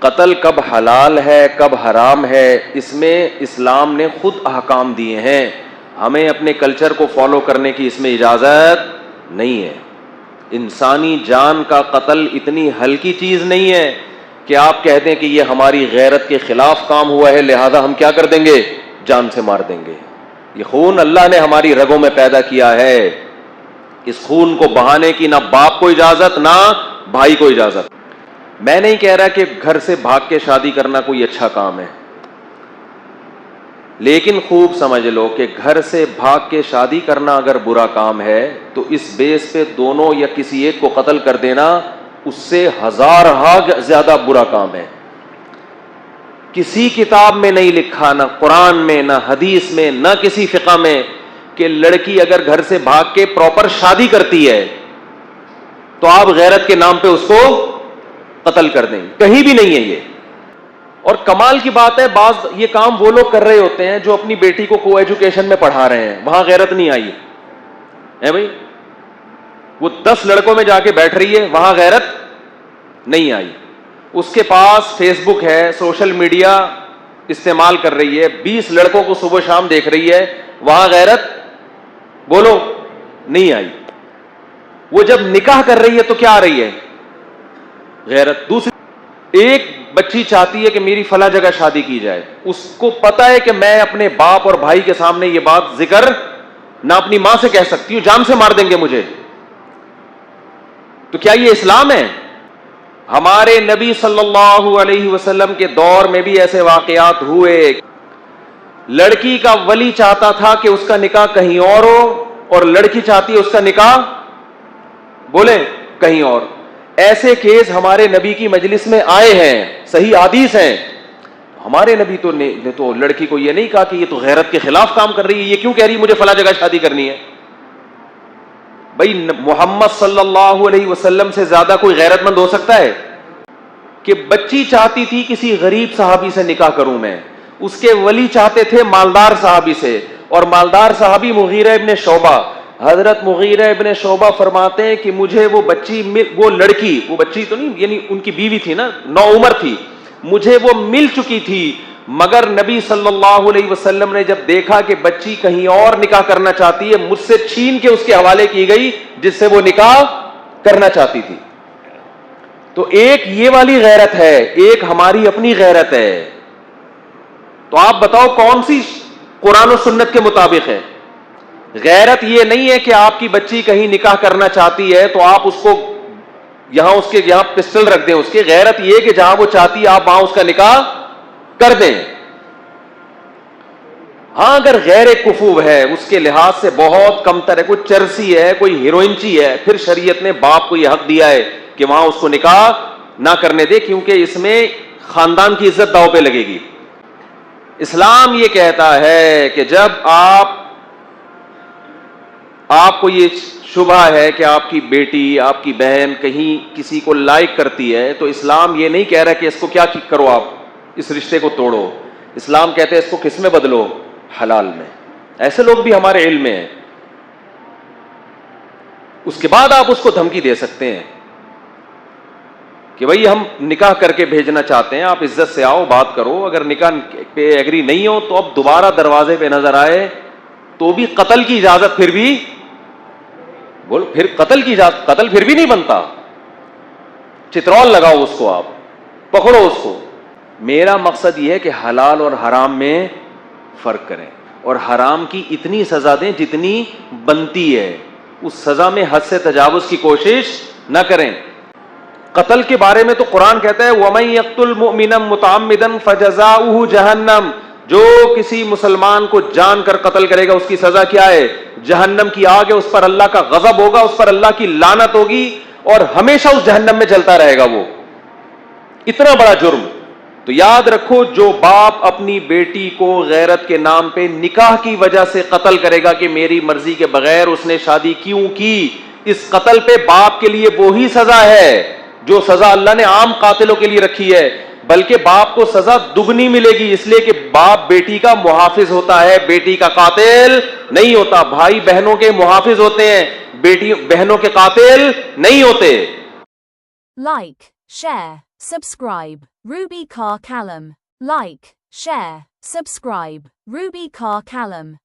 قتل کب حلال ہے کب حرام ہے اس میں اسلام نے خود احکام دیے ہیں. ہمیں اپنے کلچر کو فالو کرنے کی اس میں اجازت نہیں ہے. انسانی جان کا قتل اتنی ہلکی چیز نہیں ہے کہ آپ کہتے ہیں کہ یہ ہماری غیرت کے خلاف کام ہوا ہے لہذا ہم کیا کر دیں گے, جان سے مار دیں گے. یہ خون اللہ نے ہماری رگوں میں پیدا کیا ہے. اس خون کو بہانے کی نہ باپ کو اجازت نہ بھائی کو اجازت. میں نہیں کہہ رہا کہ گھر سے بھاگ کے شادی کرنا کوئی اچھا کام ہے, لیکن خوب سمجھ لو کہ گھر سے بھاگ کے شادی کرنا اگر برا کام ہے تو اس بیس پہ دونوں یا کسی ایک کو قتل کر دینا اس سے ہزارہا زیادہ برا کام ہے. کسی کتاب میں نہیں لکھا, نہ قرآن میں نہ حدیث میں نہ کسی فقہ میں, کہ لڑکی اگر گھر سے بھاگ کے پراپر شادی کرتی ہے تو آپ غیرت کے نام پہ اس کو قتل کر دیں. کہیں بھی نہیں ہے یہ. اور کمال کی بات ہے بعض یہ کام وہ لوگ کر رہے ہوتے ہیں جو اپنی بیٹی کو ایجوکیشن میں پڑھا رہے ہیں, وہاں غیرت نہیں آئی ہے بھائی. وہ 10 لڑکوں میں جا کے بیٹھ رہی ہے, وہاں غیرت نہیں آئی. اس کے پاس فیس بک ہے, سوشل میڈیا استعمال کر رہی ہے, 20 لڑکوں کو صبح شام دیکھ رہی ہے, وہاں غیرت بولو نہیں آئی. وہ جب نکاح کر رہی ہے تو کیا آ رہی ہے, غیرت. دوسری ایک بچی چاہتی ہے کہ میری فلاں جگہ شادی کی جائے, اس کو پتا ہے کہ میں اپنے باپ اور بھائی کے سامنے یہ بات ذکر نہ اپنی ماں سے کہہ سکتی ہوں, جان سے مار دیں گے مجھے. تو کیا یہ اسلام ہے؟ ہمارے نبی صلی اللہ علیہ وسلم کے دور میں بھی ایسے واقعات ہوئے. لڑکی کا ولی چاہتا تھا کہ اس کا نکاح کہیں اور ہو, اور لڑکی چاہتی ہے اس کا نکاح بولیں کہیں اور. ایسے کیس ہمارے نبی کی مجلس میں آئے ہیں, صحیح حدیث ہیں. ہمارے نبی نے تو لڑکی کو یہ نہیں کہا کہ یہ تو غیرت کے خلاف کام کر رہی ہے, یہ کیوں کہہ رہی ہے مجھے فلاں جگہ شادی کرنی ہے. بھائی محمد صلی اللہ علیہ وسلم سے زیادہ کوئی غیرت مند ہو سکتا ہے؟ کہ بچی چاہتی تھی کسی غریب صحابی سے نکاح کروں میں, اس کے ولی چاہتے تھے مالدار صحابی سے, اور مالدار صحابی مغیرہ ابن شعبہ. حضرت مغیرہ ابن شعبہ فرماتے ہیں کہ مجھے وہ لڑکی, وہ بچی تو نہیں یعنی ان کی بیوی تھی نا, نوعمر تھی, مجھے وہ مل چکی تھی, مگر نبی صلی اللہ علیہ وسلم نے جب دیکھا کہ بچی کہیں اور نکاح کرنا چاہتی ہے, مجھ سے چھین کے اس کے حوالے کی گئی جس سے وہ نکاح کرنا چاہتی تھی. تو ایک یہ والی غیرت ہے, ایک ہماری اپنی غیرت ہے. تو آپ بتاؤ کون سی قرآن و سنت کے مطابق ہے؟ غیرت یہ نہیں ہے کہ آپ کی بچی کہیں نکاح کرنا چاہتی ہے تو آپ اس کو یہاں پسٹل رکھ دیں اس کے. غیرت یہ کہ جہاں وہ چاہتی ہے آپ وہاں اس کا نکاح کر دیں. ہاں اگر غیر کفو ہے, اس کے لحاظ سے بہت کمتر ہے, کوئی چرسی ہے, کوئی ہیروئنچی ہے, پھر شریعت نے باپ کو یہ حق دیا ہے کہ وہاں اس کو نکاح نہ کرنے دے, کیونکہ اس میں خاندان کی عزت داؤ پہ لگے گی. اسلام یہ کہتا ہے کہ جب آپ کو یہ شبہ ہے کہ آپ کی بیٹی, آپ کی بہن کہیں کسی کو لائک کرتی ہے, تو اسلام یہ نہیں کہہ رہا کہ اس کو کیا کرو, آپ اس رشتے کو توڑو. اسلام کہتے ہیں اس کو کس میں بدلو, حلال میں. ایسے لوگ بھی ہمارے علم میں ہیں. اس کے بعد آپ اس کو دھمکی دے سکتے ہیں کہ بھئی ہم نکاح کر کے بھیجنا چاہتے ہیں, آپ عزت سے آؤ بات کرو. اگر نکاح پہ ایگری نہیں ہو تو اب دوبارہ دروازے پہ نظر آئے تو بھی قتل کی اجازت, پھر قتل کی اجازت, قتل پھر بھی نہیں بنتا. چترول لگاؤ اس کو, آپ پکڑو اس کو. میرا مقصد یہ ہے کہ حلال اور حرام میں فرق کریں, اور حرام کی اتنی سزا دیں جتنی بنتی ہے, اس سزا میں حد سے تجاوز کی کوشش نہ کریں. قتل کے بارے میں تو قرآن کہتا ہے وَمَن يَقْتُلْ مُؤْمِنًا مُتَعَمِّدًا فَجَزَاؤُهُ جَهَنَّمُ, جو کسی مسلمان کو جان کر قتل کرے گا اس کی سزا کیا ہے, جہنم کی آگ ہے. اس پر اللہ کا غضب ہوگا, اس پر اللہ کی لعنت ہوگی, اور ہمیشہ اس جہنم میں جلتا رہے گا. وہ اتنا بڑا جرم. تو یاد رکھو, جو باپ اپنی بیٹی کو غیرت کے نام پہ نکاح کی وجہ سے قتل کرے گا کہ میری مرضی کے بغیر اس نے شادی کیوں کی, اس قتل پہ باپ کے لیے وہی سزا ہے جو سزا اللہ نے عام قاتلوں کے لیے رکھی ہے, بلکہ باپ کو سزا دگنی ملے گی, اس لیے کہ باپ بیٹی کا محافظ ہوتا ہے, بیٹی کا قاتل نہیں ہوتا. بھائی بہنوں کے محافظ ہوتے ہیں, بیٹی بہنوں کے قاتل نہیں ہوتے. Like, share subscribe. Ruby Car Callum. Like, share, subscribe. Ruby Car Callum.